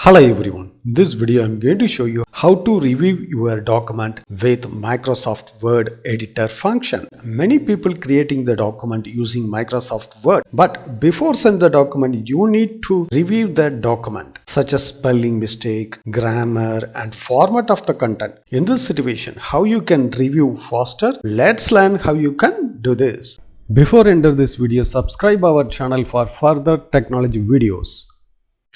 Hello everyone, in this video I am going to show you how to review your document with Microsoft Word editor function. Many people creating the document using Microsoft Word, but before send the document you need to review the document such as spelling mistake, grammar and format of the content. In this situation, how you can review faster? Let's learn how you can do this. Before enter this video, subscribe our channel for further technology videos.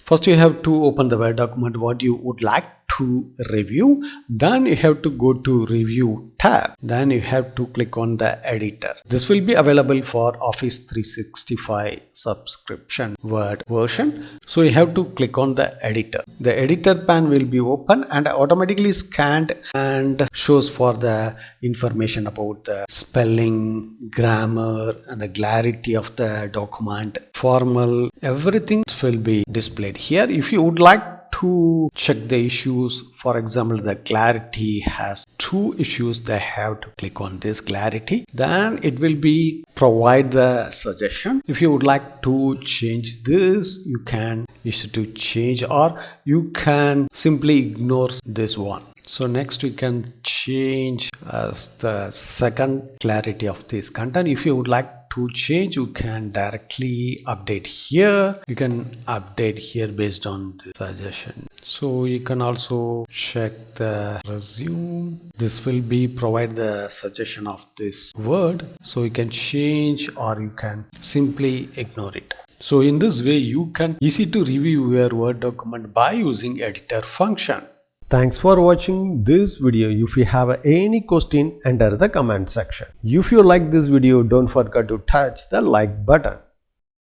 First, you have to open the Word document what you would like to review. Then you have to go to Review tab. Then you have to click on the editor. This will be available for Office 365 subscription Word version. So you have to click on the editor. The editor pane will be open and automatically scanned and shows for the information about the spelling, grammar and the clarity of the document, formal, everything will be displayed here. If you would like to check the issues, for example the clarity has two issues, they have to click on this clarity, then it will be provide the suggestion. If you would like to change this, you can use it to change, or you can simply ignore this one. So next we can change as the second clarity of this content. If you would like to change, you can directly update here. You can update here based on the suggestion. So you can also check the resume. This will be provide the suggestion of this word. So you can change or you can simply ignore it. So in this way you can easy to review your Word document by using editor function. Thanks for watching this video. If you have any question, enter the comment section. If you like this video, don't forget to touch the like button.